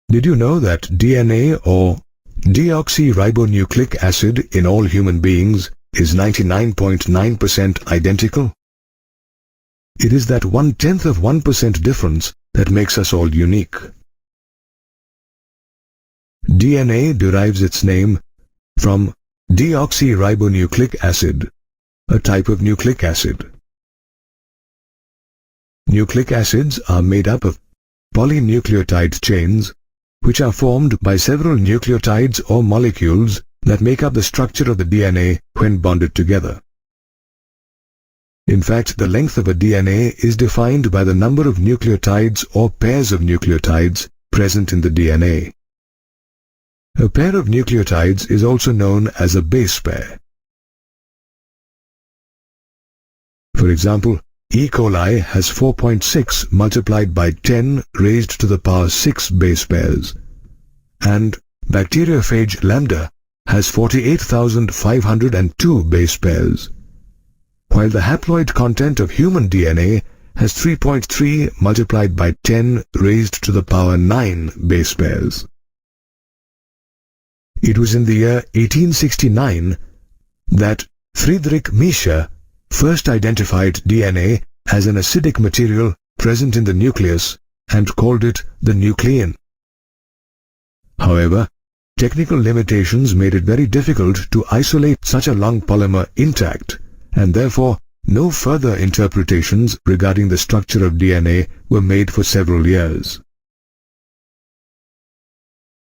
Did you know that DNA or 𝙤𝙤𝙊𝙃 acid in all human beings is 99.9% identical? It is that 1/10 of 1% difference that makes us all unique. DNA derives its name from 𝙤𝙤𝙊𝙃 acid, a type of nucleic acid. Nucleic acids are made up of polynucleotide chains, which are formed by several nucleotides or molecules that make up the structure of the DNA when bonded together. In fact, the length of a DNA is defined by the number of nucleotides or pairs of nucleotides present in the DNA. A pair of nucleotides is also known as a base pair. For example, E. coli has 4.6 multiplied by 10 raised to the power 6 base pairs, and bacteriophage lambda has 48,502 base pairs, while the haploid content of human DNA has 3.3 multiplied by 10 raised to the power 9 base pairs. It was in the year 1869 that Friedrich Miescher first identified DNA as an acidic material present in the nucleus and called it the nuclein. However, technical limitations made it very difficult to isolate such a long polymer intact, and therefore no further interpretations regarding the structure of DNA were made for several years.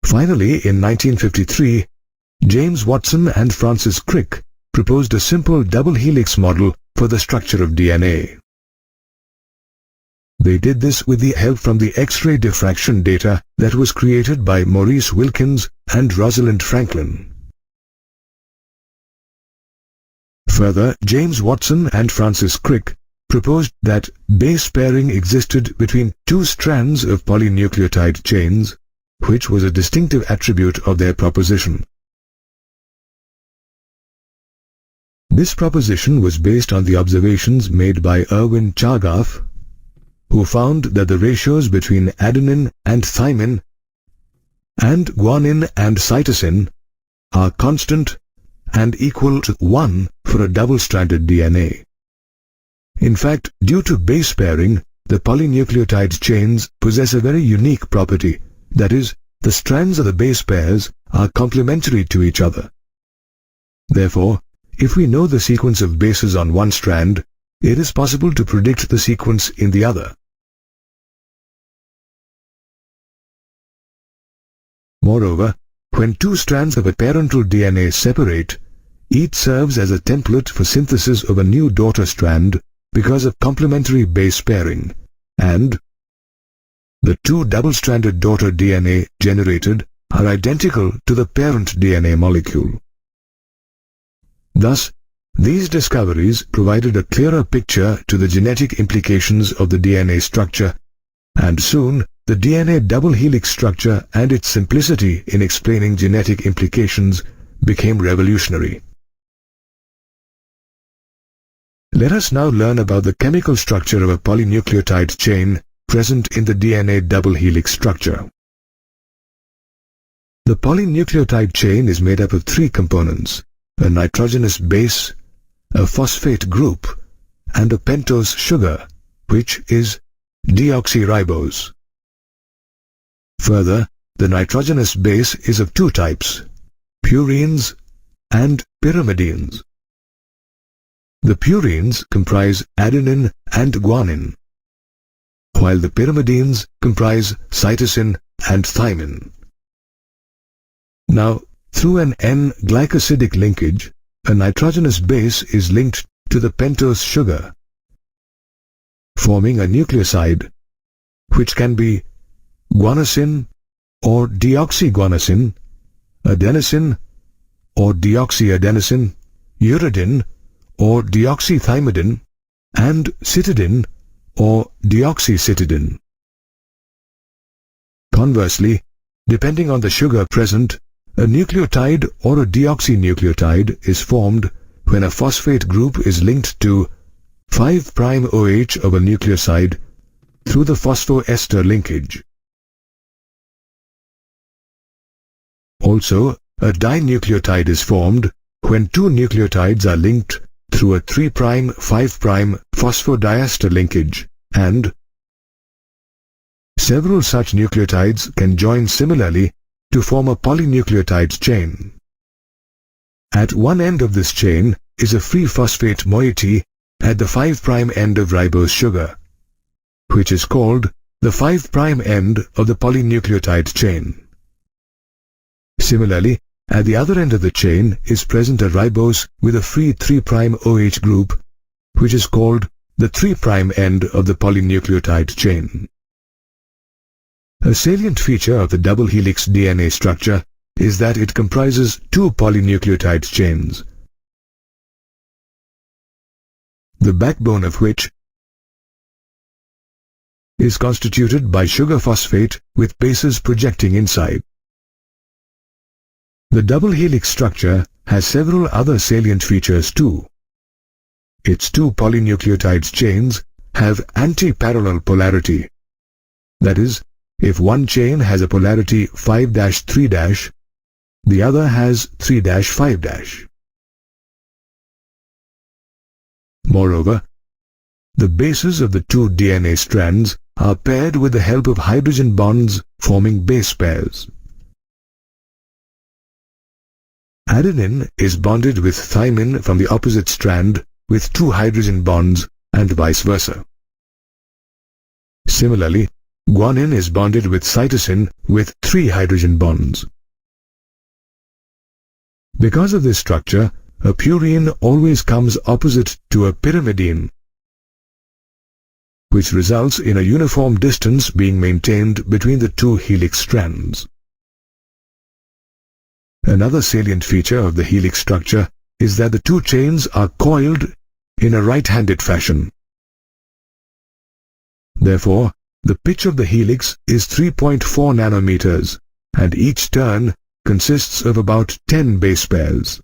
Finally, in 1953, James Watson and Francis Crick proposed a simple double helix model for the structure of DNA. They did this with the help from the X-ray diffraction data that was created by Maurice Wilkins and Rosalind Franklin. Further, James Watson and Francis Crick proposed that base pairing existed between two strands of polynucleotide chains, which was a distinctive attribute of their proposition. This proposition was based on the observations made by 𝙤𝙗𝙍𝙍, who found that the ratios between adenine and thymine and guanine and cytosine are constant and equal to 1 for a double-stranded DNA. In fact, due to base pairing, the polynucleotide chains possess a very unique property, that is, the strands of the base pairs are complementary to each other. Therefore, if we know the sequence of bases on one strand, it is possible to predict the sequence in the other. Moreover, when two strands of a parental DNA separate, each serves as a template for synthesis of a new daughter strand because of complementary base pairing, and the two double-stranded daughter DNA generated are identical to the parent DNA molecule. Thus, these discoveries provided a clearer picture to the genetic implications of the DNA structure, and soon the DNA double helix structure and its simplicity in explaining genetic implications became revolutionary. Let us now learn about the chemical structure of a polynucleotide chain present in the DNA double helix structure. The polynucleotide chain is made up of three components: a nitrogenous base, a phosphate group, and a pentose sugar, which is deoxyribose. Further, the nitrogenous base is of two types, purines and pyrimidines. The purines comprise adenine and guanine, while the pyrimidines comprise cytosine and thymine. Now, through an N-glycosidic linkage, a nitrogenous base is linked to the pentose sugar, forming a nucleoside, which can be guanosine or deoxyguanosine, adenosine or deoxyadenosine, uridine or deoxythymidine, and cytidine or deoxycytidine. Conversely, depending on the sugar present, a nucleotide or a deoxynucleotide is formed when a phosphate group is linked to 5'OH of a nucleoside through the phosphoester linkage. Also, a dinucleotide is formed when two nucleotides are linked through a 3'-5' phosphodiester linkage, and several such nucleotides can join similarly to form a polynucleotide chain. At one end of this chain is a free phosphate moiety at the 5' end of ribose sugar, which is called the 5' end of the polynucleotide chain. Similarly, at the other end of the chain is present a ribose with a free 3' OH group, which is called the 3' end of the polynucleotide chain. A salient feature of the double helix DNA structure is that it comprises two polynucleotide chains, the backbone of which is constituted by sugar phosphate with bases projecting inside. The double helix structure has several other salient features too. Its two polynucleotide chains have anti-parallel polarity. That is, if one chain has a polarity 5'3', the other has 3'5'. Moreover, the bases of the two DNA strands are paired with the help of hydrogen bonds forming base pairs. Adenine is bonded with thymine from the opposite strand with two hydrogen bonds and vice versa. Similarly, guanine is bonded with cytosine with 3 hydrogen bonds. Because of this structure, a purine always comes opposite to a pyrimidine, which results in a uniform distance being maintained between the two helix strands. Another salient feature of the helix structure is that the two chains are coiled in a right-handed fashion. Therefore, the pitch of the helix is 3.4 nanometers, and each turn consists of about 10 base pairs.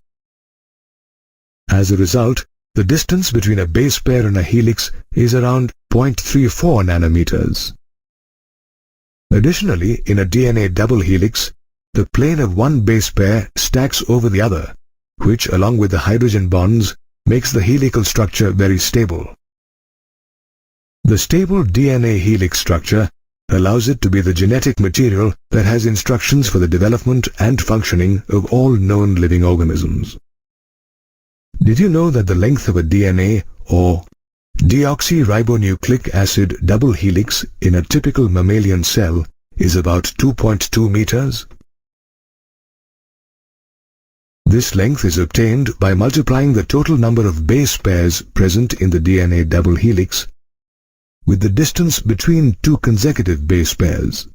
As a result, the distance between a base pair and a helix is around 0.34 nanometers. Additionally, in a DNA double helix, the plane of one base pair stacks over the other, which, along with the hydrogen bonds, makes the helical structure very stable. The stable DNA helix structure allows it to be the genetic material that has instructions for the development and functioning of all known living organisms. Did you know that the length of a DNA or deoxyribonucleic acid double helix in a typical mammalian cell is about 2.2 meters? This length is obtained by multiplying the total number of base pairs present in the DNA double helix with the distance between two consecutive base pairs.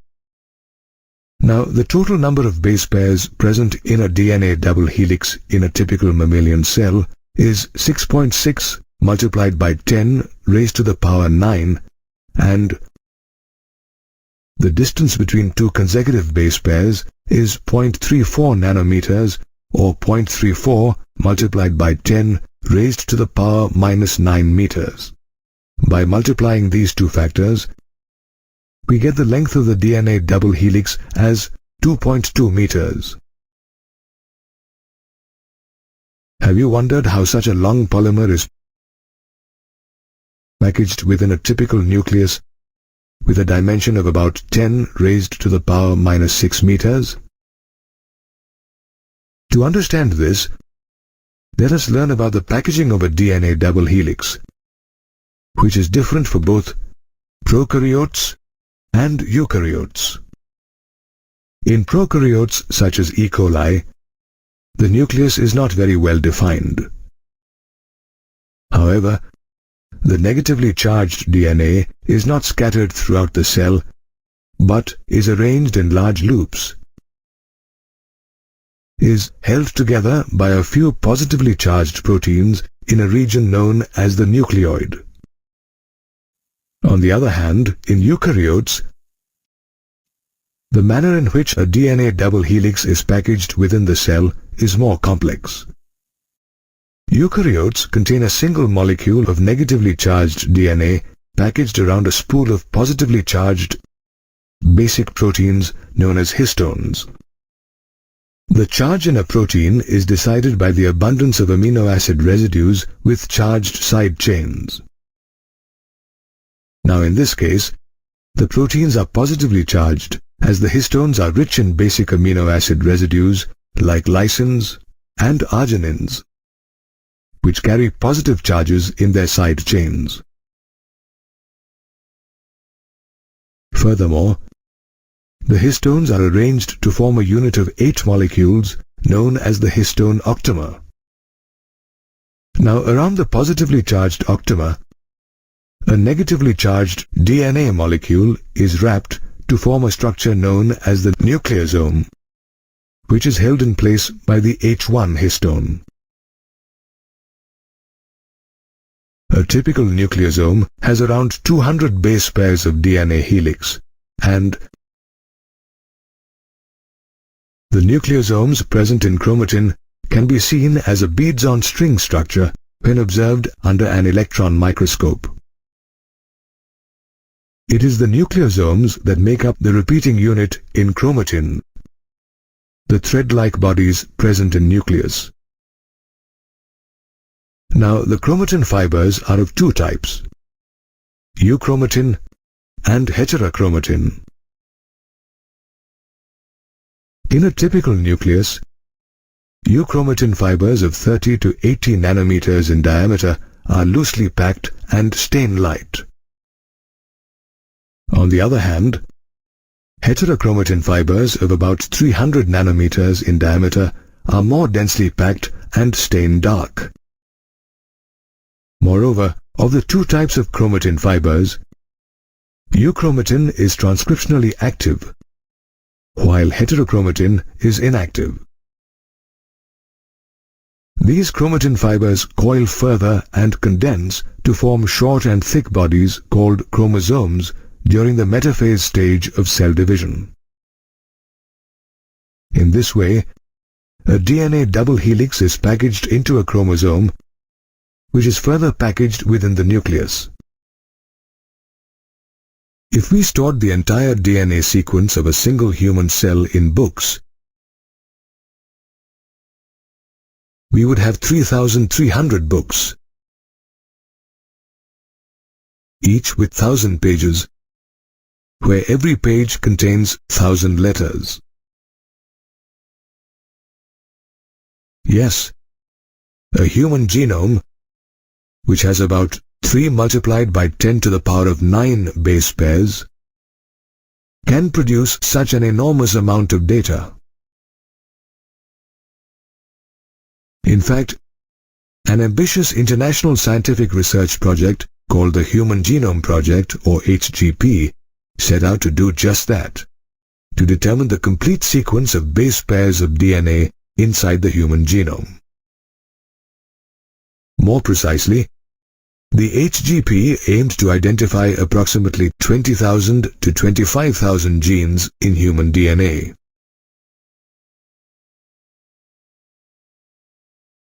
Now, the total number of base pairs present in a DNA double helix in a typical mammalian cell is 6.6 multiplied by 10 raised to the power 9, and the distance between two consecutive base pairs is 0.34 nanometers, or 0.34 multiplied by 10 raised to the power minus 9 meters. By multiplying these two factors, we get the length of the DNA double helix as 2.2 meters. Have you wondered how such a long polymer is packaged within a typical nucleus with a dimension of about 10 raised to the power minus 6 meters? To understand this, let us learn about the packaging of a DNA double helix, which is different for both prokaryotes and eukaryotes. In prokaryotes such as E. coli, the nucleus is not very well defined. However, the negatively charged DNA is not scattered throughout the cell, but is arranged in large loops, is held together by a few positively charged proteins in a region known as the nucleoid. On the other hand, in eukaryotes, the manner in which a DNA double helix is packaged within the cell is more complex. Eukaryotes contain a single molecule of negatively charged DNA packaged around a spool of positively charged basic proteins known as histones. The charge in a protein is decided by the abundance of amino acid residues with charged side chains. Now in this case, the proteins are positively charged as the histones are rich in basic amino acid residues like lysines and arginines, which carry positive charges in their side chains. Furthermore, the histones are arranged to form a unit of 8 molecules known as the histone octamer. Now around the positively charged octamer, a negatively charged DNA molecule is wrapped to form a structure known as the nucleosome, which is held in place by the H1 histone. A typical nucleosome has around 200 base pairs of DNA helix, and the nucleosomes present in chromatin can be seen as a beads-on-string structure when observed under an electron microscope. It is the nucleosomes that make up the repeating unit in chromatin, the thread-like bodies present in nucleus. Now, the chromatin fibers are of two types, euchromatin and heterochromatin. In a typical nucleus, euchromatin fibers of 30 to 80 nanometers in diameter are loosely packed and stain light. On the other hand, heterochromatin fibers of about 300 nanometers in diameter are more densely packed and stain dark. Moreover, of the two types of chromatin fibers, euchromatin is transcriptionally active, while heterochromatin is inactive. These chromatin fibers coil further and condense to form short and thick bodies called chromosomes during the metaphase stage of cell division. In this way, a DNA double helix is packaged into a chromosome, which is further packaged within the nucleus. If we stored the entire DNA sequence of a single human cell in books, we would have 3,300 books, each with 1,000 pages, where every page contains 1,000 letters. Yes, a human genome, which has about 3 multiplied by 10 to the power of 9 base pairs, can produce such an enormous amount of data. In fact, an ambitious international scientific research project called the Human Genome Project, or HGP, set out to do just that, to determine the complete sequence of base pairs of DNA inside the human genome. More precisely, the HGP aimed to identify approximately 20,000 to 25,000 genes in human DNA.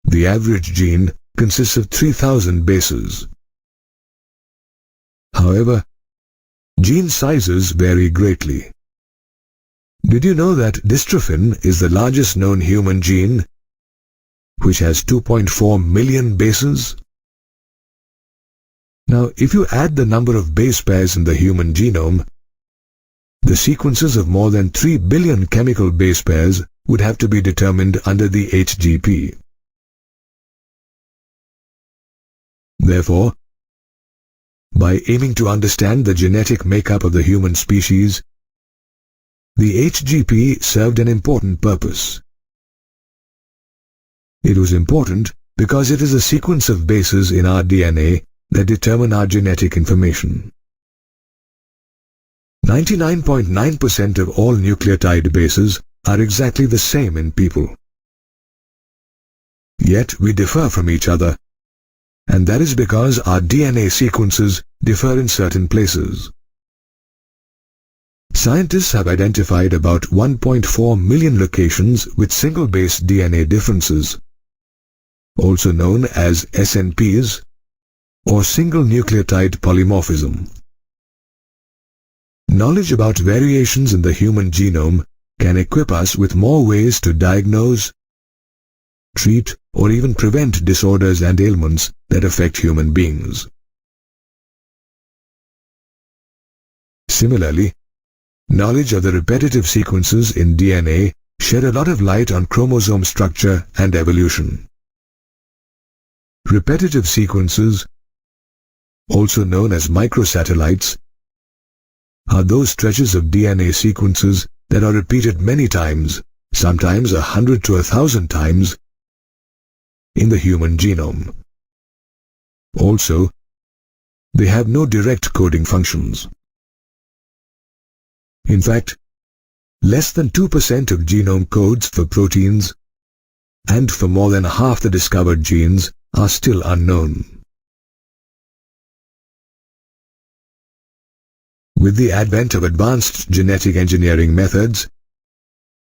The average gene consists of 3,000 bases. However, gene sizes vary greatly. Did you know that dystrophin is the largest known human gene, which has 2.4 million bases? Now, if you add the number of base pairs in the human genome, the sequences of more than 3 billion chemical base pairs would have to be determined under the HGP. Therefore, by aiming to understand the genetic makeup of the human species, the HGP served an important purpose. It was important because it is a sequence of bases in our DNA that determine our genetic information. 99.9% of all nucleotide bases are exactly the same in people. Yet we differ from each other, and that is because our DNA sequences differ in certain places. Scientists have identified about 1.4 million locations with single-base DNA differences, also known as SNPs, or single nucleotide polymorphism. Knowledge about variations in the human genome can equip us with more ways to diagnose, treat, or even prevent disorders and ailments that affect human beings. Similarly, knowledge of the repetitive sequences in DNA shed a lot of light on chromosome structure and evolution. Repetitive sequences, also known as microsatellites, are those stretches of DNA sequences that are repeated many times, sometimes 100 to 1,000 times, in the human genome. Also, they have no direct coding functions. In fact, less than 2% of genome codes for proteins, and for more than half the discovered genes, are still unknown. With the advent of advanced genetic engineering methods,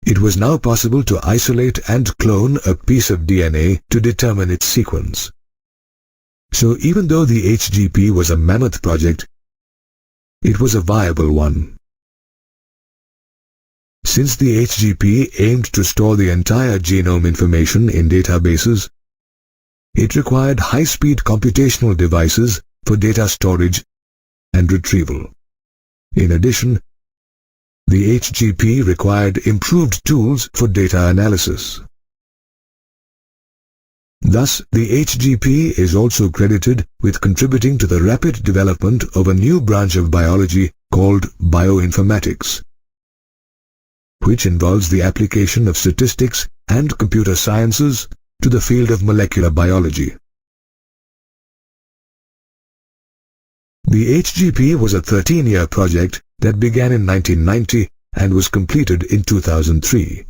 it was now possible to isolate and clone a piece of DNA to determine its sequence. So even though the 𝙁𝙤𝙇 was a mammoth project, it was a viable one. Since the 𝙁𝙤𝙇 aimed to store the entire genome information in databases, it required high-speed computational devices for data storage and retrieval. In addition, the 𝙁𝙤𝙇 required improved tools for data analysis. Thus, the 𝙁𝙤𝙇 is also credited with contributing to the rapid development of a new branch of biology called bioinformatics, which involves the application of statistics and computer sciences to the field of molecular biology. The 𝙁𝙤𝙇 was a 13-year project that began in 1990 and was completed in 2003.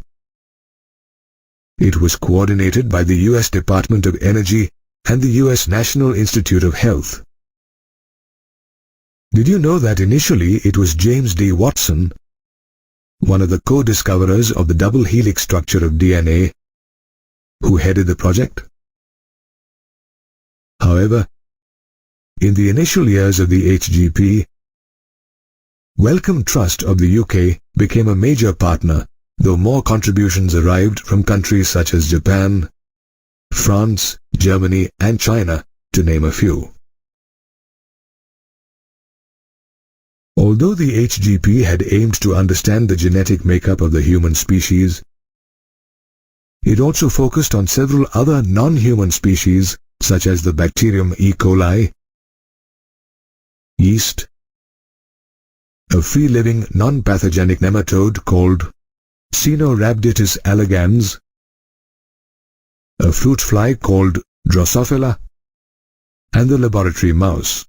It was coordinated by the U.S. Department of Energy and the U.S. National Institute of Health. Did you know that initially it was James D. Watson, one of the co-discoverers of the double helix structure of DNA, who headed the project? However, in the initial years of the 𝙁𝙤𝙇, Wellcome Trust of the UK became a major partner, though more contributions arrived from countries such as Japan, France, Germany, and China, to name a few. Although the 𝙁𝙤𝙇 had aimed to understand the genetic makeup of the human species, it also focused on several other non-human species such as the bacterium E. coli, yeast, a free-living non-pathogenic nematode called 𝙤𝙆𝙃𝙊𝙃 elegans, a fruit fly called Drosophila, and the laboratory mouse.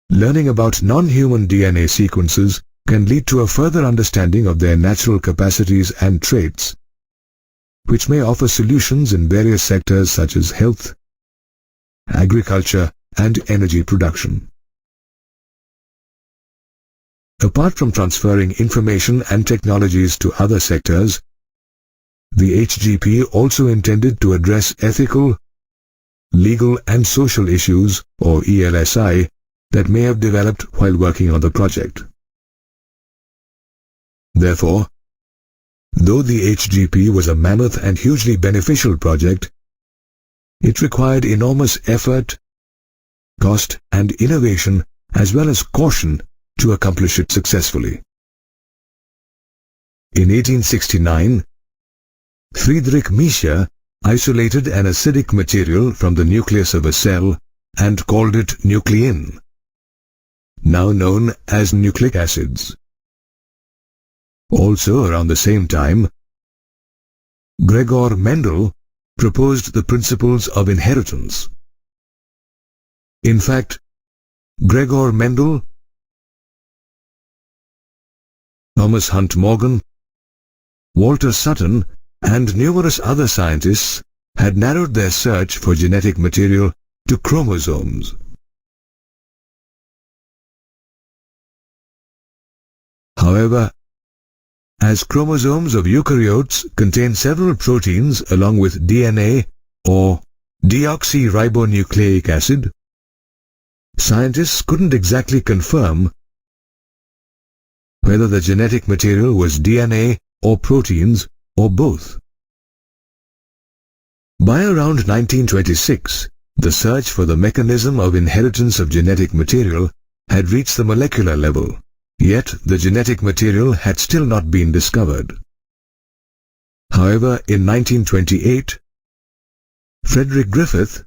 Learning about non-human DNA sequences can lead to a further understanding of their natural capacities and traits, which may offer solutions in various sectors such as health, agriculture, and energy production. Apart from transferring information and technologies to other sectors, the 𝙁𝙤𝙇 also intended to address ethical, legal, and social issues, or ELSI, that may have developed while working on the project. Therefore, though the 𝙁𝙤𝙇 was a mammoth and hugely beneficial project, it required enormous effort, cost, and innovation, as well as caution, to accomplish it successfully. In 1869, Friedrich Miescher isolated an acidic material from the nucleus of a cell and called it nuclein, now known as nucleic acids. Also around the same time, Gregor Mendel proposed the principles of inheritance. In fact, Gregor Mendel, Thomas Hunt Morgan, Walter Sutton, and numerous other scientists had narrowed their search for genetic material to chromosomes. However, as chromosomes of eukaryotes contain several proteins along with DNA or deoxyribonucleic acid, scientists couldn't exactly confirm whether the genetic material was DNA or proteins or both. By around 1926, the search for the mechanism of inheritance of genetic material had reached the molecular level, yet the genetic material had still not been discovered. However, in 1928, Frederick Griffith,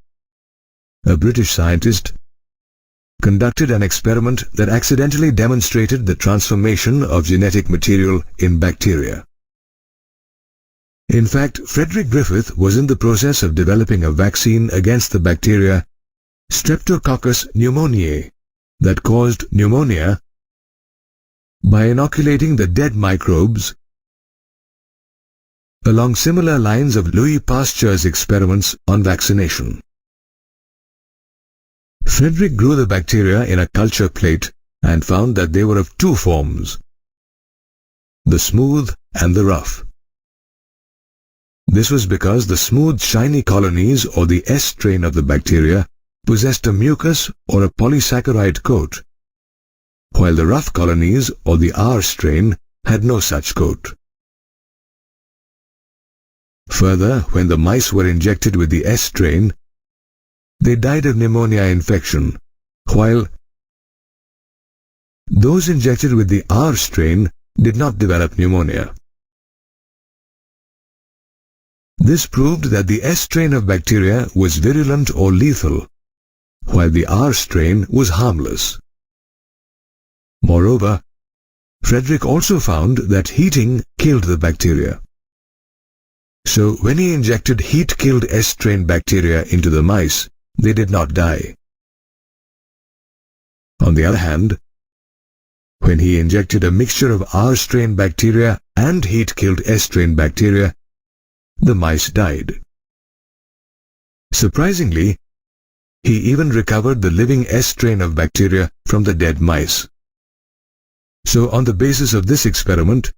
a British scientist, conducted an experiment that accidentally demonstrated the transformation of genetic material in bacteria. In fact, Frederick Griffith was in the process of developing a vaccine against the bacteria Streptococcus pneumoniae that caused pneumonia by inoculating the dead microbes along similar lines of Louis Pasteur's experiments on vaccination. Frederick grew the bacteria in a culture plate and found that they were of two forms, the smooth and the rough. This was because the smooth, shiny colonies or the S strain of the bacteria possessed a mucus or a polysaccharide coat, while the rough colonies or the R strain had no such coat. Further, when the mice were injected with the S strain, they died of pneumonia infection, while those injected with the R strain did not develop pneumonia. This proved that the S strain of bacteria was virulent or lethal, while the R strain was harmless. Moreover, Frederick also found that heating killed the bacteria. So when he injected heat-killed S strain bacteria into the mice, they did not die. On the other hand, when he injected a mixture of R strain bacteria and heat-killed S strain bacteria, the mice died. Surprisingly, he even recovered the living S strain of bacteria from the dead mice. So on the basis of this experiment,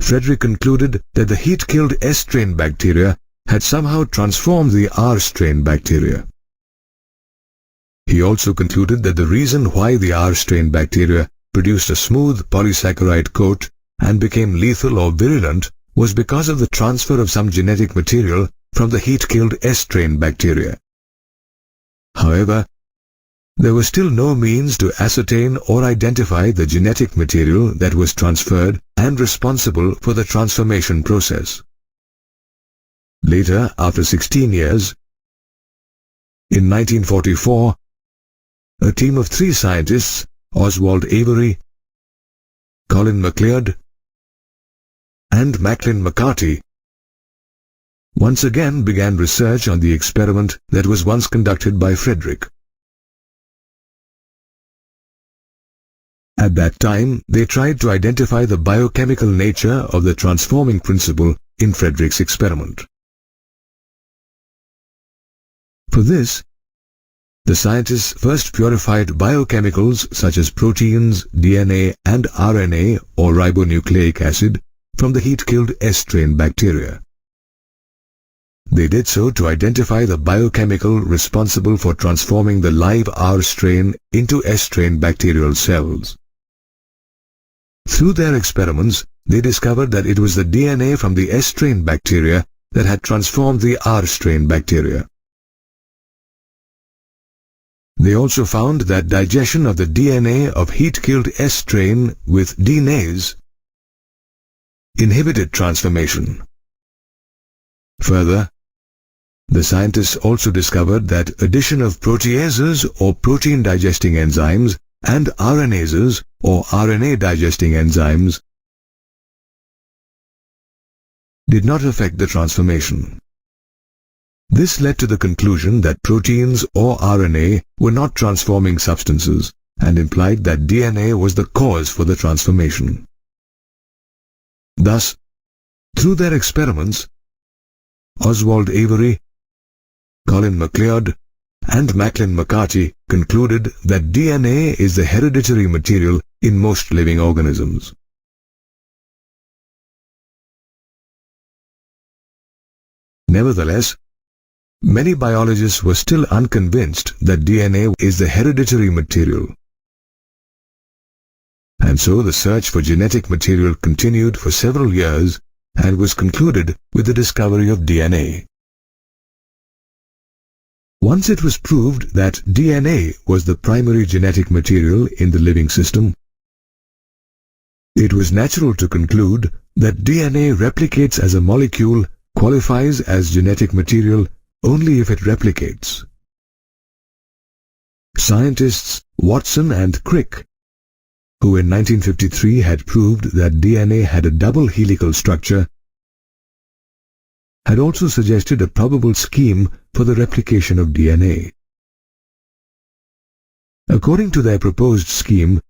Frederick concluded that the heat-killed S strain bacteria had somehow transformed the R strain bacteria. He also concluded that the reason why the R strain bacteria produced a smooth polysaccharide coat and became lethal or virulent was because of the transfer of some genetic material from the heat-killed S strain bacteria. However, there was still no means to ascertain or identify the genetic material that was transferred and responsible for the transformation process. Later, after 16 years, in 1944, a team of 3 scientists, Oswald Avery, Colin MacLeod, and Macklin McCarty, once again began research on the experiment that was once conducted by Frederick. At that time, they tried to identify the biochemical nature of the transforming principle in Frederick's experiment. For this, the scientists first purified biochemicals such as proteins, DNA, and RNA or ribonucleic acid from the heat-killed S strain bacteria. They did so to identify the biochemical responsible for transforming the live R strain into S strain bacterial cells. Through their experiments, they discovered that it was the DNA from the S strain bacteria that had transformed the R strain bacteria. They also found that digestion of the DNA of heat-killed S strain with DNase inhibited transformation. Further, the scientists also discovered that addition of proteases or protein-digesting enzymes and RNases or RNA-digesting enzymes did not affect the transformation. This led to the conclusion that proteins or RNA were not transforming substances and implied that DNA was the cause for the transformation. Thus, through their experiments, Oswald Avery, Colin MacLeod, and Macklin McCarty concluded that DNA is the hereditary material in most living organisms. Nevertheless, many biologists were still unconvinced that DNA is the hereditary material. and so the search for genetic material continued for several years and was concluded with the discovery of DNA. Once it was proved that DNA was the primary genetic material in the living system, it was natural to conclude that DNA replicates as a molecule, qualifies as genetic material only if it replicates. Scientists Watson and Crick, who in 1953 had proved that DNA had a double helical structure, had also suggested a probable scheme for the replication of DNA. According to their proposed scheme,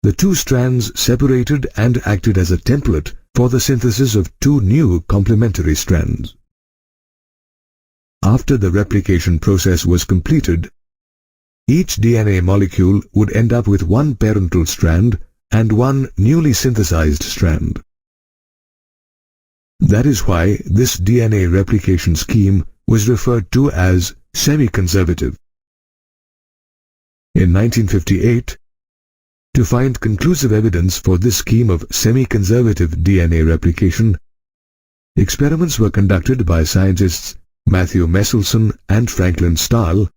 the two strands separated and acted as a template for the synthesis of two new complementary strands. After the replication process was completed, each DNA molecule would end up with one parental strand and one newly synthesized strand. That is why this DNA replication scheme was referred to as semi-conservative. In 1958, to find conclusive evidence for this scheme of semi-conservative DNA replication, experiments were conducted by scientists Matthew Meselson and Franklin Stahl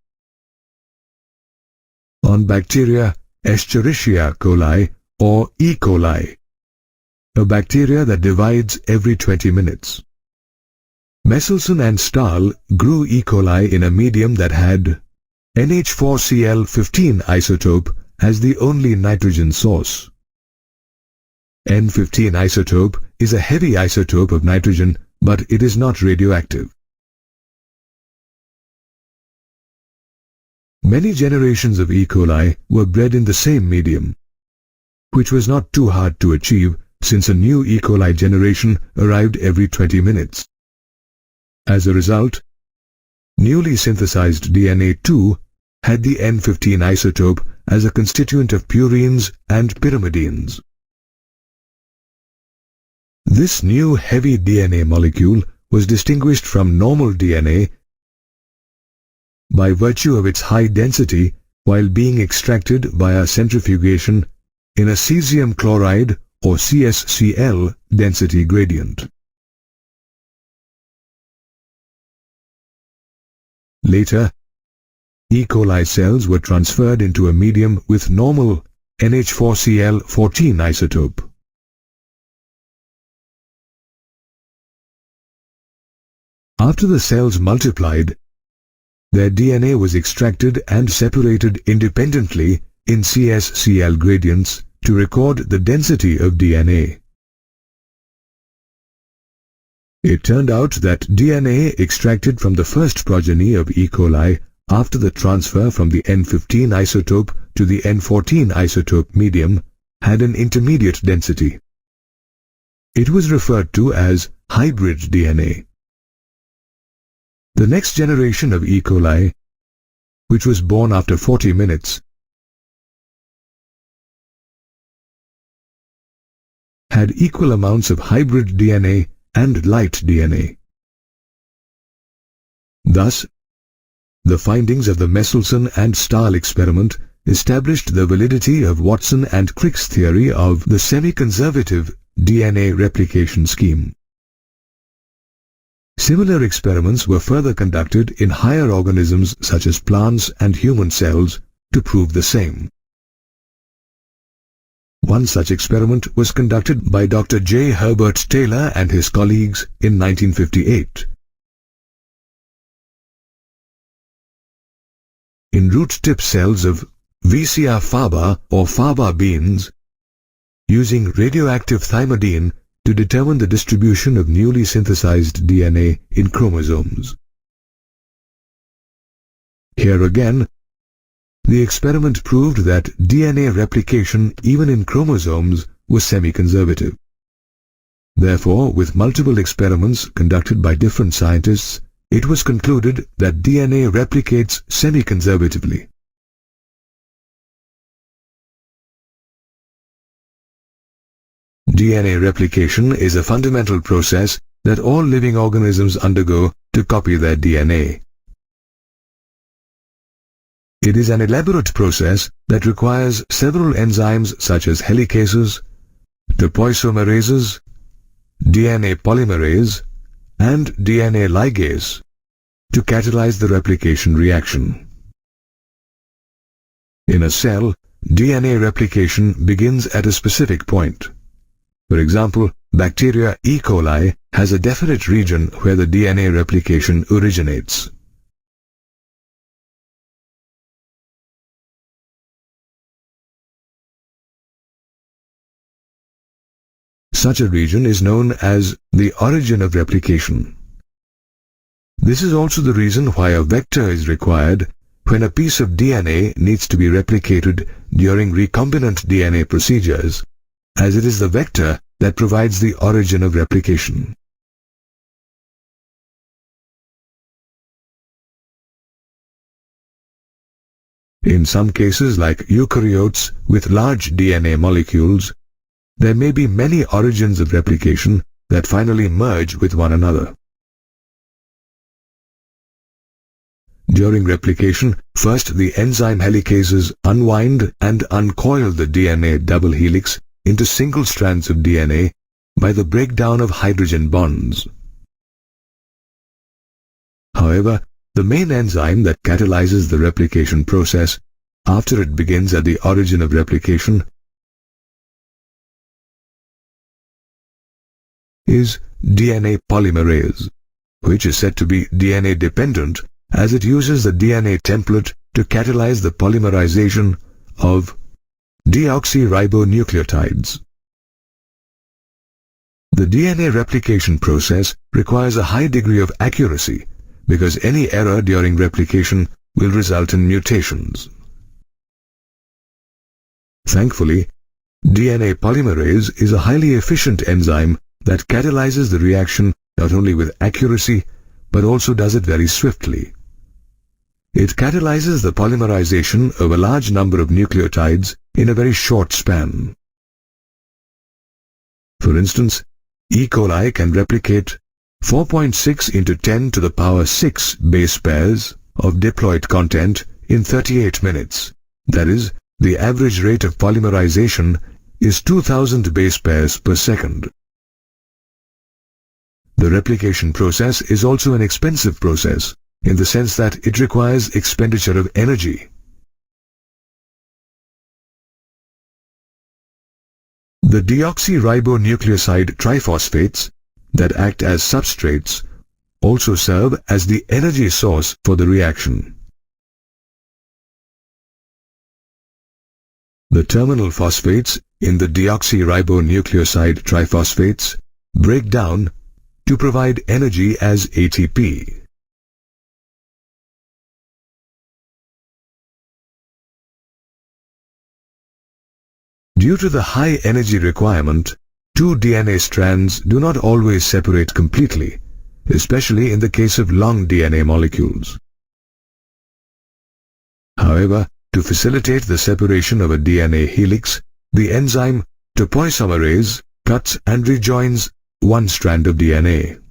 on bacteria Escherichia coli or E. coli, a bacteria that divides every 20 minutes. Meselson and Stahl grew E. coli in a medium that had NH4Cl15 isotope as the only nitrogen source. N15 isotope is a heavy isotope of nitrogen, but it is not radioactive. Many generations of E. coli were bred in the same medium, which was not too hard to achieve since a new E. coli generation arrived every 20 minutes. As a result, newly synthesized DNA too had the N15 isotope as a constituent of purines and pyrimidines. This new heavy DNA molecule was distinguished from normal DNA by virtue of its high density while being extracted via centrifugation in a cesium chloride or CsCl density gradient. Later, E. coli cells were transferred into a medium with normal NH4Cl14 isotope. After the cells multiplied, their DNA was extracted and separated independently in CsCl gradients to record the density of DNA. It turned out that DNA extracted from the first progeny of E. coli after the transfer from the N15 isotope to the N14 isotope medium had an intermediate density. It was referred to as hybrid DNA. The next generation of E. coli, which was born after 40 minutes, had equal amounts of hybrid DNA and light DNA. Thus, the findings of the Meselson and Stahl experiment established the validity of Watson and Crick's theory of the semi-conservative DNA replication scheme. Similar experiments were further conducted in higher organisms such as plants and human cells to prove the same. One such experiment was conducted by Dr. J. Herbert Taylor and his colleagues in 1958. In root tip cells of Vicia faba or faba beans, using radioactive thymidine to determine the distribution of newly synthesized DNA in chromosomes. Here again, the experiment proved that DNA replication even in chromosomes was semi-conservative. Therefore, with multiple experiments conducted by different scientists, it was concluded that DNA replicates semi-conservatively. DNA replication is a fundamental process that all living organisms undergo to copy their DNA. It is an elaborate process that requires several enzymes such as helicases, topoisomerases, DNA polymerase, and DNA ligase to catalyze the replication reaction. In a cell, DNA replication begins at a specific point. For example, bacteria E. coli has a definite region where the DNA replication originates. Such a region is known as the origin of replication. This is also the reason why a vector is required when a piece of DNA needs to be replicated during recombinant DNA procedures, as it is the vector that provides the origin of replication. In some cases, like eukaryotes with large DNA molecules, there may be many origins of replication that finally merge with one another. During replication, first the enzyme helicases unwind and uncoil the DNA double helix into single strands of DNA by the breakdown of hydrogen bonds. However, the main enzyme that catalyzes the replication process after it begins at the origin of replication is DNA polymerase, which is said to be DNA dependent as it uses the DNA template to catalyze the polymerization of 𝙁𝙁𝙍𝑟𝑖bonucleotides. The DNA replication process requires a high degree of accuracy because any error during replication will result in mutations. Thankfully, DNA polymerase is a highly efficient enzyme that catalyzes the reaction not only with accuracy but also does it very swiftly. It catalyzes the polymerization of a large number of nucleotides in a very short span. For instance, E. coli can replicate 4.6 into 10 to the power 6 base pairs of diploid content in 38 minutes. That is, the average rate of polymerization is 2000 base pairs per second. The replication process is also an expensive process in the sense that it requires expenditure of energy. The deoxyribonucleoside triphosphates that act as substrates also serve as the energy source for the reaction. The terminal phosphates in the deoxyribonucleoside triphosphates break down to provide energy as ATP. Due to the high energy requirement, two DNA strands do not always separate completely, especially in the case of long DNA molecules. However, to facilitate the separation of a DNA helix, the enzyme topoisomerase cuts and rejoins one strand of DNA.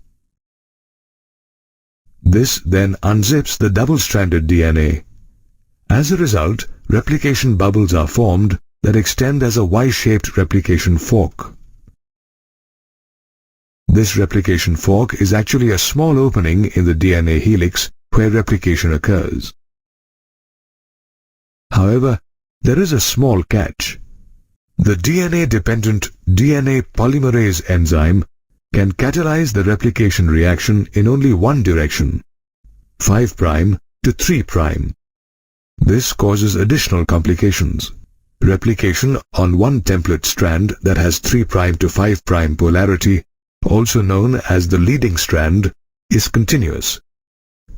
This then unzips the double-stranded DNA. As a result, replication bubbles are formed that extend as a Y-shaped replication fork. This replication fork is actually a small opening in the DNA helix where replication occurs. However, there is a small catch. The DNA-dependent DNA polymerase enzyme can catalyze the replication reaction in only one direction, 5' to 3'. This causes additional complications. Replication on one template strand that has 3' to 5' polarity, also known as the leading strand, is continuous,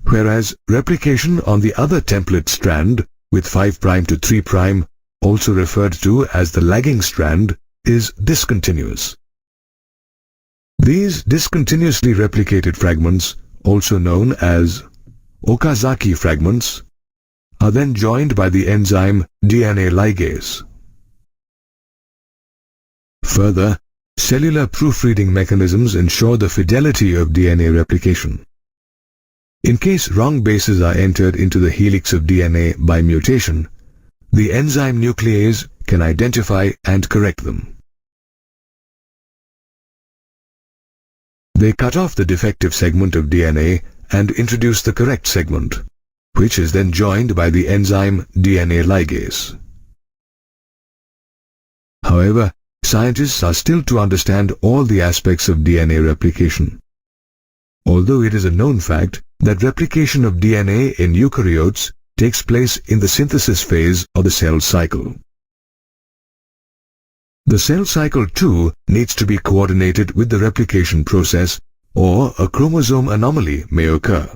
whereas replication on the other template strand with 5' to 3', also referred to as the lagging strand, is discontinuous. These discontinuously replicated fragments, also known as Okazaki fragments, are then joined by the enzyme DNA ligase. Further, cellular proofreading mechanisms ensure the fidelity of DNA replication. In case wrong bases are entered into the helix of DNA by mutation, the enzyme nuclease can identify and correct them. They cut off the defective segment of DNA and introduce the correct segment, which is then joined by the enzyme DNA ligase. However, scientists are still to understand all the aspects of DNA replication. Although it is a known fact that replication of DNA in eukaryotes takes place in the synthesis phase of the cell cycle. The cell cycle too needs to be coordinated with the replication process, or a chromosome anomaly may occur.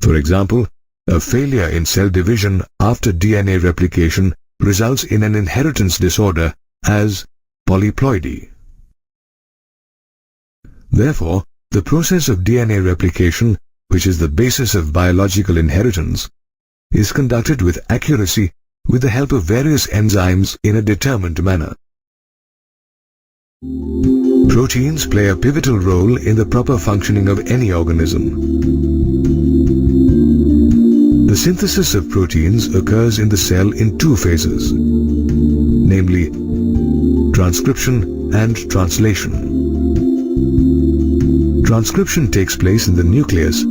For example, a failure in cell division after DNA replication results in an inheritance disorder as polyploidy. Therefore, the process of DNA replication, which is the basis of biological inheritance, is conducted with accuracy with the help of various enzymes in a determined manner. Proteins play a pivotal role in the proper functioning of any organism. The synthesis of proteins occurs in the cell in two phases, namely transcription and translation. Transcription takes place in the nucleus,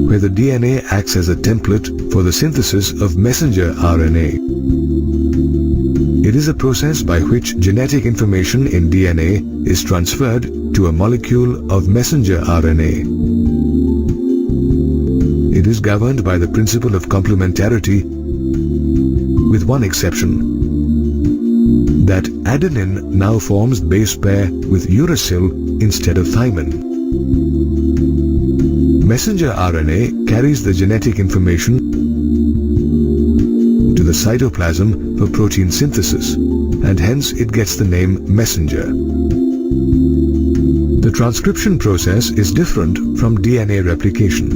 where the DNA acts as a template for the synthesis of messenger RNA. It is a process by which genetic information in DNA is transferred to a molecule of messenger RNA. It is governed by the principle of complementarity, with one exception, that adenine now forms base pair with uracil instead of thymine. Messenger RNA carries the genetic information to the cytoplasm for protein synthesis, and hence it gets the name messenger. The transcription process is different from DNA replication.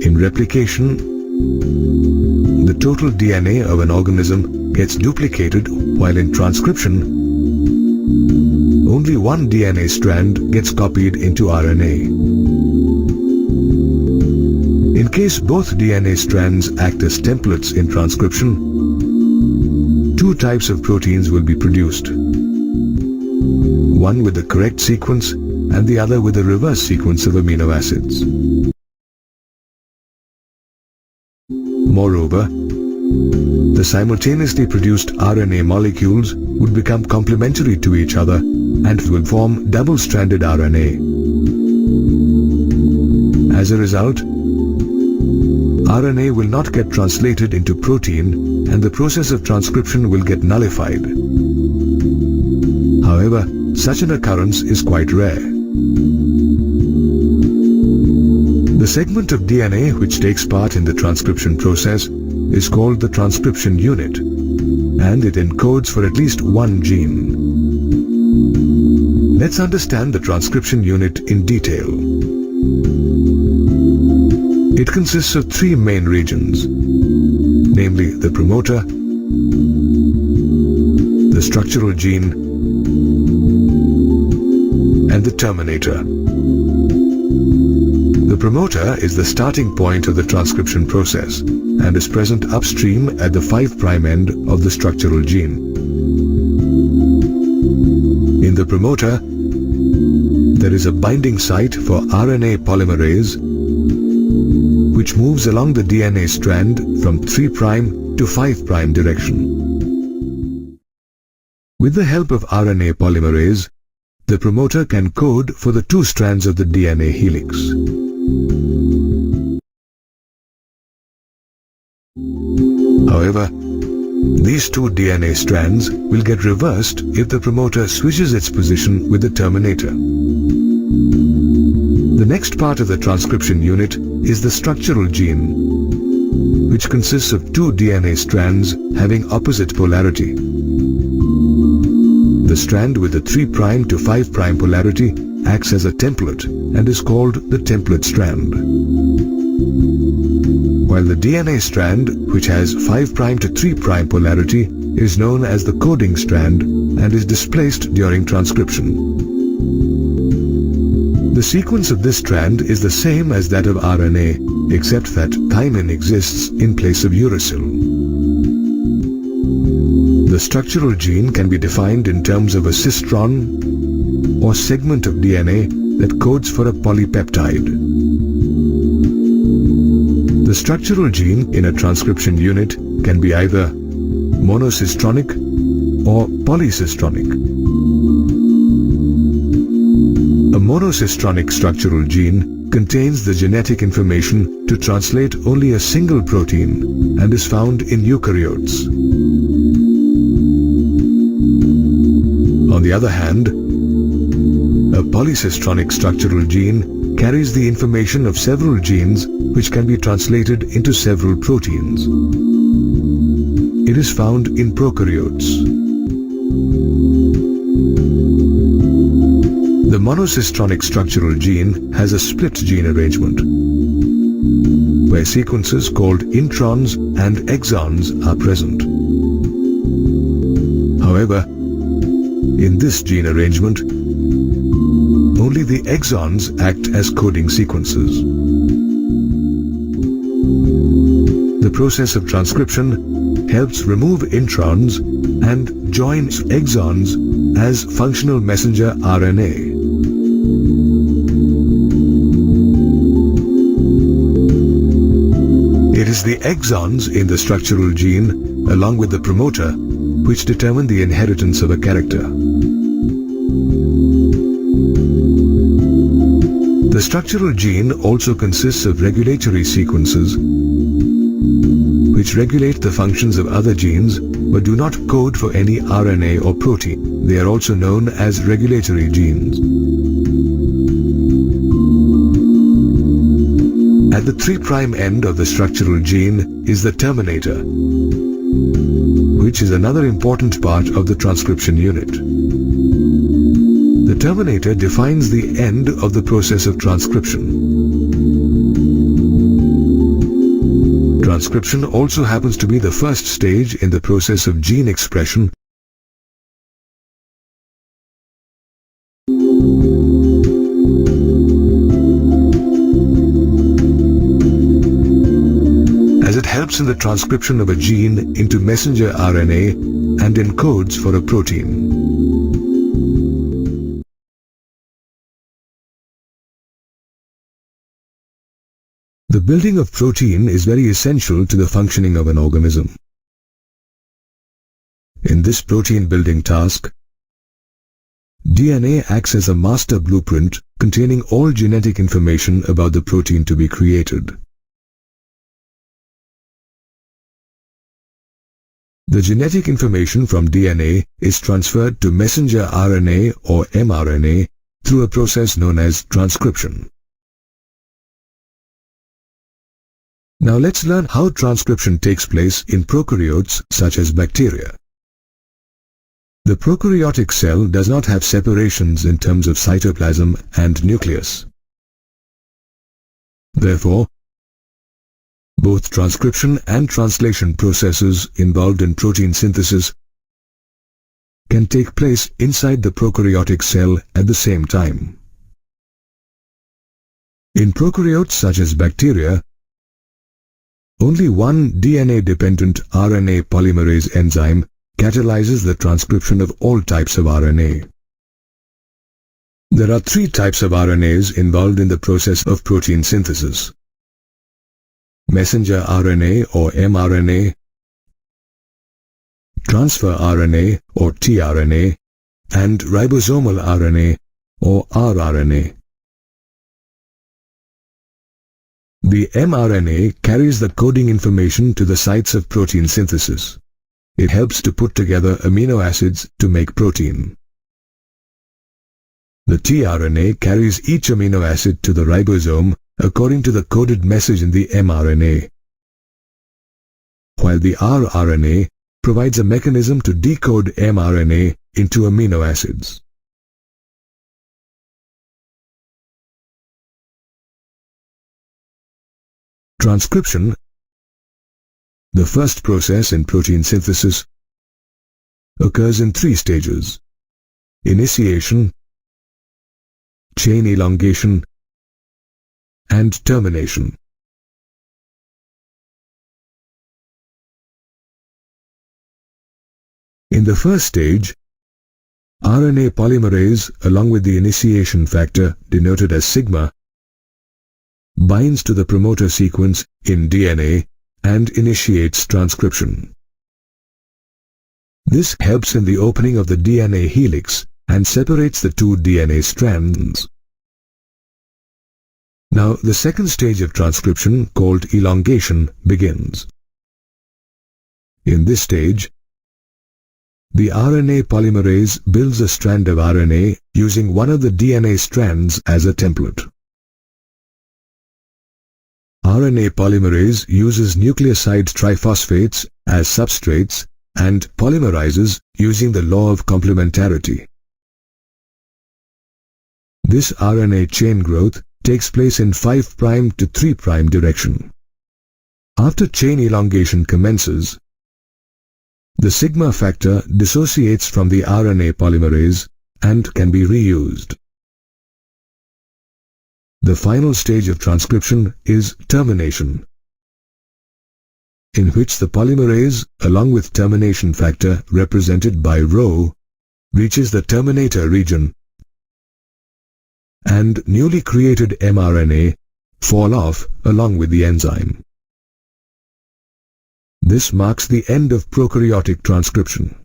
In replication, the total DNA of an organism gets duplicated, while in transcription, only one DNA strand gets copied into RNA. In case both DNA strands act as templates in transcription, two types of proteins will be produced. One with the correct sequence and the other with the reverse sequence of amino acids. Moreover, the simultaneously produced RNA molecules would become complementary to each other and will form double-stranded RNA. As a result, RNA will not get translated into protein and the process of transcription will get nullified. However, such an occurrence is quite rare. The segment of DNA which takes part in the transcription process is called the transcription unit, and it encodes for at least one gene. Let's understand the transcription unit in detail. It consists of three main regions, namely the promoter, the structural gene, and the terminator. The promoter is the starting point of the transcription process and is present upstream at the 5' end of the structural gene. In the promoter, there is a binding site for RNA polymerase, which moves along the DNA strand from 3' to 5' direction. With the help of RNA polymerase, the promoter can code for the two strands of the DNA helix. However, these two DNA strands will get reversed if the promoter switches its position with the terminator. The next part of the transcription unit is the structural gene, which consists of two DNA strands having opposite polarity. The strand with the 3' to 5' polarity acts as a template and is called the template strand, while the DNA strand, which has 5' to 3' polarity, is known as the coding strand and is displaced during transcription. The sequence of this strand is the same as that of RNA, except that thymine exists in place of uracil. The structural gene can be defined in terms of a cistron or segment of DNA that codes for a polypeptide. The structural gene in a transcription unit can be either monocistronic or polycistronic. A monocistronic structural gene contains the genetic information to translate only a single protein and is found in eukaryotes. On the other hand, a polycistronic structural gene carries the information of several genes which can be translated into several proteins. It is found in prokaryotes. The monocistronic structural gene has a split gene arrangement, where sequences called introns and exons are present. However, in this gene arrangement, only the exons act as coding sequences. The process of transcription helps remove introns and joins exons as functional messenger RNA. It is the exons in the structural gene, along with the promoter, which determine the inheritance of a character. The structural gene also consists of regulatory sequences which regulate the functions of other genes but do not code for any RNA or protein. They are also known as regulatory genes. At the 3' end of the structural gene is the terminator, which is another important part of the transcription unit. The terminator defines the end of the process of transcription. Transcription also happens to be the first stage in the process of gene expression. As it helps in the transcription of a gene into messenger RNA and encodes for a protein. The building of protein is very essential to the functioning of an organism. In this protein building task, DNA acts as a master blueprint containing all genetic information about the protein to be created. The genetic information from DNA is transferred to messenger RNA or mRNA through a process known as transcription. Now let's learn how transcription takes place in prokaryotes such as bacteria. The prokaryotic cell does not have separations in terms of cytoplasm and nucleus. Therefore, both transcription and translation processes involved in protein synthesis can take place inside the prokaryotic cell at the same time. In prokaryotes such as bacteria, only one DNA-dependent RNA polymerase enzyme catalyzes the transcription of all types of RNA. There are 3 types of RNAs involved in the process of protein synthesis: messenger RNA or mRNA, transfer RNA or tRNA, and ribosomal RNA or rRNA. The mRNA carries the coding information to the sites of protein synthesis. It helps to put together amino acids to make protein. The tRNA carries each amino acid to the ribosome according to the coded message in the mRNA, while the rRNA provides a mechanism to decode mRNA into amino acids. Transcription, the first process in protein synthesis, occurs in 3 stages: initiation, chain elongation, and termination. In the first stage, RNA polymerase, along with the initiation factor denoted as sigma, binds to the promoter sequence in DNA and initiates transcription. This helps in the opening of the DNA helix and separates the two DNA strands. Now, the second stage of transcription, called elongation, begins. In this stage, the RNA polymerase builds a strand of RNA using one of the DNA strands as a template. RNA polymerase uses nucleoside triphosphates as substrates and polymerizes using the law of complementarity. This RNA chain growth takes place in 5' to 3' direction. After chain elongation commences, the sigma factor dissociates from the RNA polymerase and can be reused. The final stage of transcription is termination, in which the polymerase, along with termination factor represented by Rho, reaches the terminator region, and newly created mRNA fall off along with the enzyme. This marks the end of prokaryotic transcription.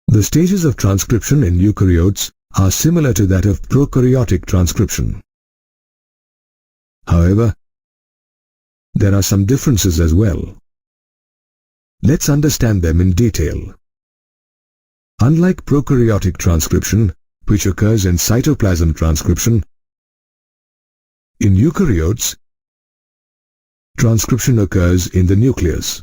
The stages of transcription in eukaryotes are similar to that of prokaryotic transcription. However, there are some differences as well. Let's understand them in detail. Unlike prokaryotic transcription, which occurs in cytoplasm transcription, in eukaryotes, transcription occurs in the nucleus.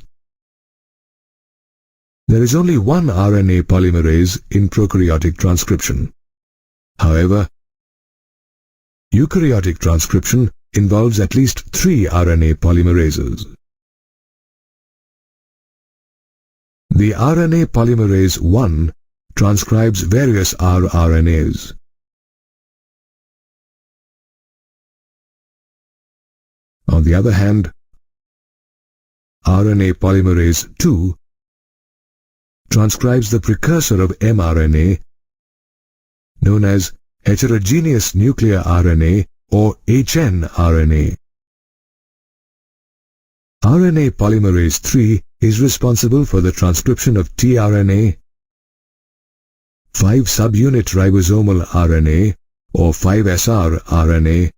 There is only one RNA polymerase in prokaryotic transcription. However, eukaryotic transcription involves at least 3 RNA polymerases. The RNA polymerase 1 transcribes various rRNAs. On the other hand, RNA polymerase 2 transcribes the precursor of mRNA, known as heterogeneous nuclear RNA or hnRNA. RNA polymerase 3 is responsible for the transcription of tRNA, 5' subunit ribosomal RNA or 5SR RNA,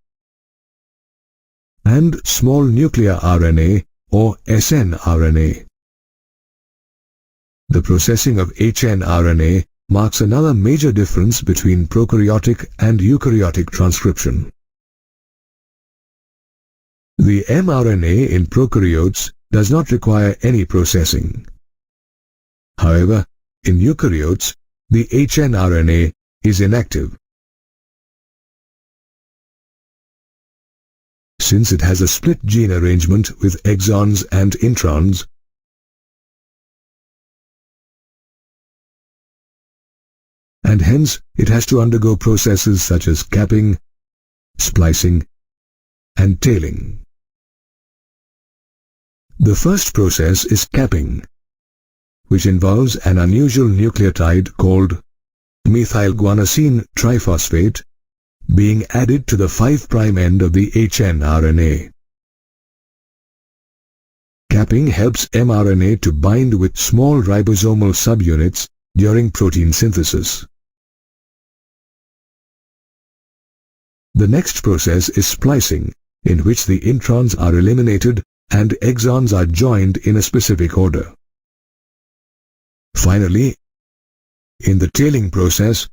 and small nuclear RNA or snRNA. The processing of hnRNA marks another major difference between prokaryotic and eukaryotic transcription. The mRNA in prokaryotes does not require any processing. However, in eukaryotes, the hnRNA is inactive. Since it has a split gene arrangement with exons and introns, and hence it has to undergo processes such as capping, splicing, and tailing. The first process is capping, which involves an unusual nucleotide called methylguanosine triphosphate being added to the 5' end of the hnRNA. Capping helps mRNA to bind with small ribosomal subunits during protein synthesis. The next process is splicing, in which the introns are eliminated and exons are joined in a specific order. Finally, in the tailing process,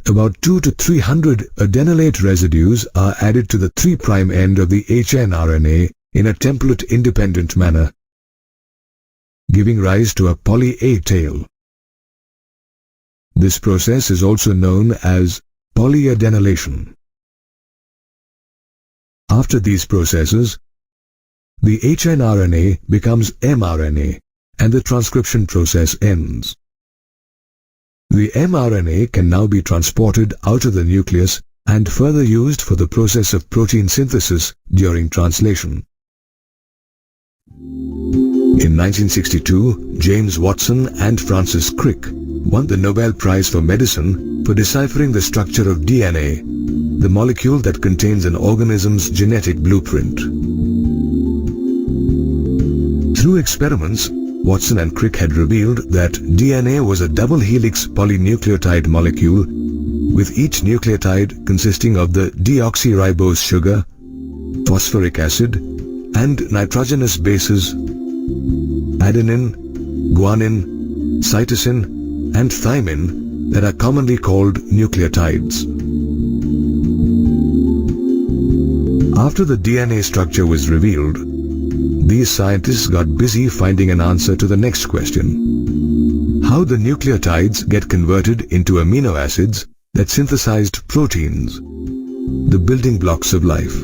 about 200 to 300 adenylate residues are added to the 3' end of the hnRNA in a template-independent manner, giving rise to a poly-A tail. This process is also known as polyadenylation. After these processes, the hnRNA becomes mRNA and the transcription process ends. The mRNA can now be transported out of the nucleus and further used for the process of protein synthesis during translation. In 1962, James Watson and Francis Crick won the Nobel Prize for Medicine for deciphering the structure of DNA, the molecule that contains an organism's genetic blueprint. Through experiments, Watson and Crick had revealed that DNA was a double helix polynucleotide molecule, with each nucleotide consisting of the deoxyribose sugar, phosphoric acid, and nitrogenous bases adenine, guanine, cytosine, and thymine that are commonly called nucleotides. After the DNA structure was revealed, these scientists got busy finding an answer to the next question: how the nucleotides get converted into amino acids that synthesized proteins, the building blocks of life.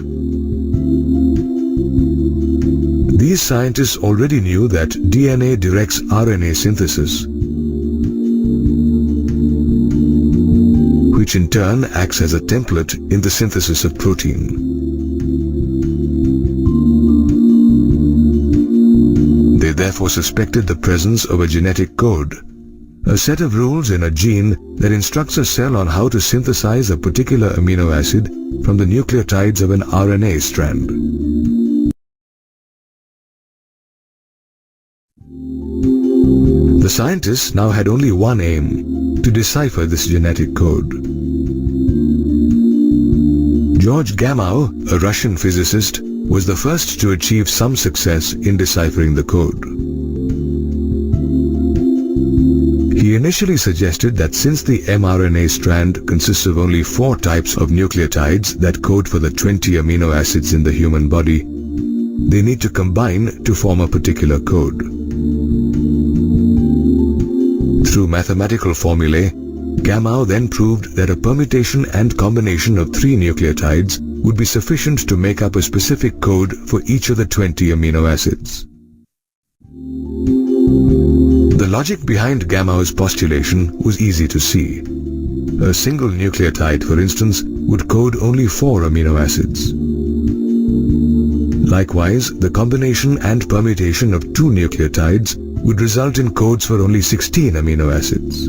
These scientists already knew that DNA directs RNA synthesis, which in turn acts as a template in the synthesis of protein. They therefore suspected the presence of a genetic code, a set of rules in a gene that instructs a cell on how to synthesize a particular amino acid from the nucleotides of an RNA strand. The scientists now had only one aim: to decipher this genetic code. 𝙁𝙤𝙇𝙇, a Russian physicist, was the first to achieve some success in deciphering the code. He initially suggested that since the mRNA strand consists of only 4 types of nucleotides that code for the 20 amino acids in the human body, they need to combine to form a particular code. Through mathematical formulae, Gamow then proved that a permutation and combination of 3 nucleotides would be sufficient to make up a specific code for each of the 20 amino acids. The logic behind Gamow's postulation was easy to see. A single nucleotide, for instance, would code only 4 amino acids. Likewise, the combination and permutation of 2 nucleotides would result in codes for only 16 amino acids.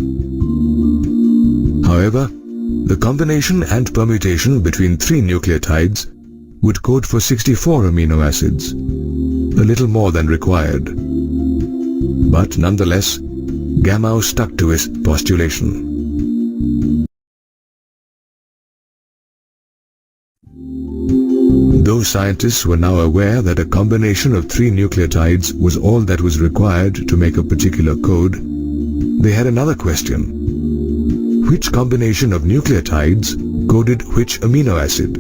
However, the combination and permutation between 3 nucleotides would code for 64 amino acids, a little more than required. But nonetheless, Gamow stuck to his postulation. Though scientists were now aware that a combination of 3 nucleotides was all that was required to make a particular code, they had another question: which combination of nucleotides coded which amino acid?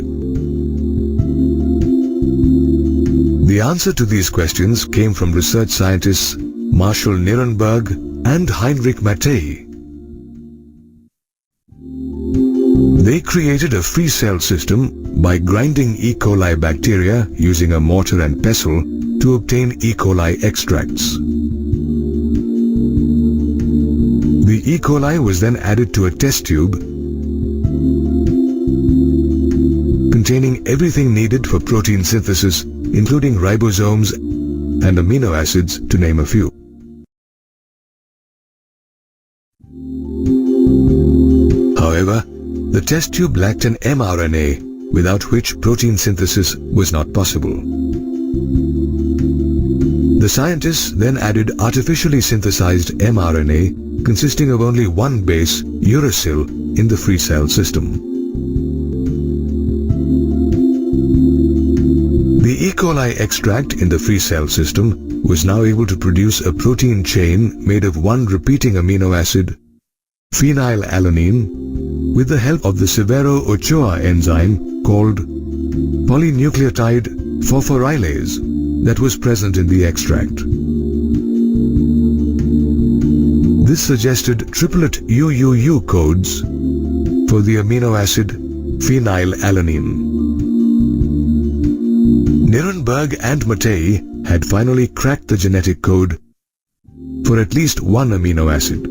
The answer to these questions came from research scientists Marshall Nirenberg and Heinrich Mattei. They created a free cell system by grinding E. coli bacteria using a mortar and pestle to obtain E. coli extracts. The E. coli was then added to a test tube containing everything needed for protein synthesis, including ribosomes and amino acids, to name a few. However, the test tube lacked an mRNA, without which protein synthesis was not possible. The scientists then added artificially synthesized mRNA consisting of only one base, uracil, in the free cell system. The E. coli extract in the free cell system was now able to produce a protein chain made of one repeating amino acid, phenylalanine, with the help of the Severo-Ochoa enzyme called polynucleotide phosphorylase that was present in the extract. This suggested triplet UUU codes for the amino acid phenylalanine. Nirenberg and Mattei had finally cracked the genetic code for at least one amino acid.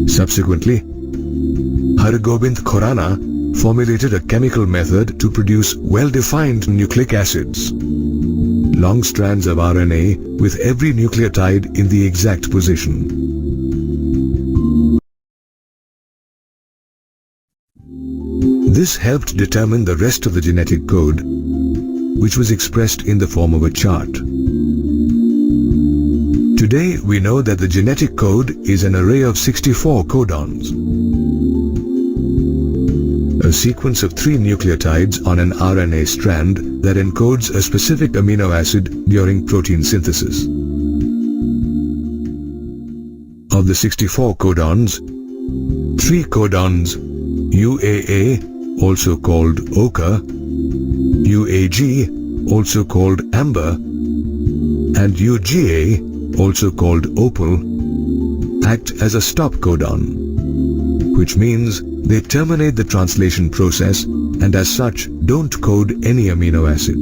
Subsequently, 𝙁𝙁𝙊𝙃 Khorana formulated a chemical method to produce well-defined nucleic acids, long strands of RNA with every nucleotide in the exact position. This helped determine the rest of the genetic code, which was expressed in the form of a chart. Today we know that the genetic code is an array of 64 codons, a sequence of 3 nucleotides on an RNA strand that encodes a specific amino acid during protein synthesis. Of the 64 codons, 3 codons UAA, also called ochre, UAG, also called amber, and UGA, also called opal, act as a stop codon, which means they terminate the translation process and as such don't code any amino acid.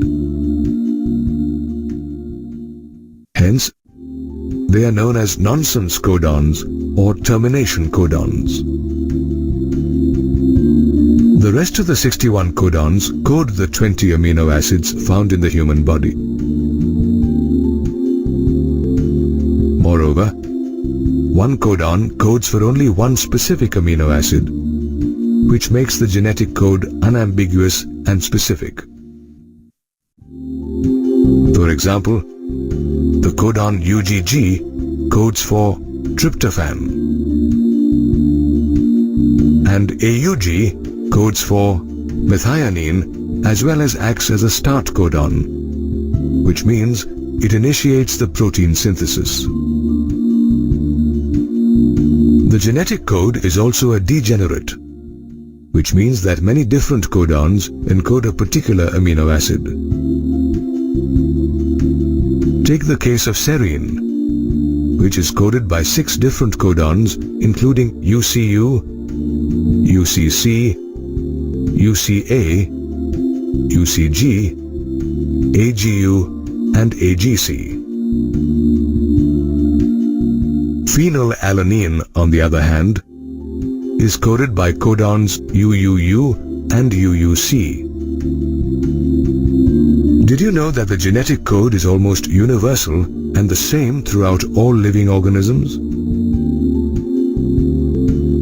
Hence, they are known as nonsense codons or termination codons. The rest of the 61 codons code the 20 amino acids found in the human body. Moreover, one codon codes for only one specific amino acid, which makes the genetic code unambiguous and specific. For example, the codon UGG codes for tryptophan, and AUG codes for methionine as well as acts as a start codon, which means it initiates the protein synthesis. The genetic code is also a degenerate, which means that many different codons encode a particular amino acid. Take the case of serine, which is coded by 6 different codons including UCU, UCC, UCA, UCG, AGU, and AGC. Phenylalanine, on the other hand, is coded by codons UUU and UUC. Did you know that the genetic code is almost universal and the same throughout all living organisms?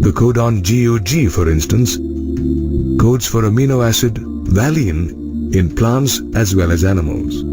The codon GUG, for instance, codes for amino acid valine in plants as well as animals.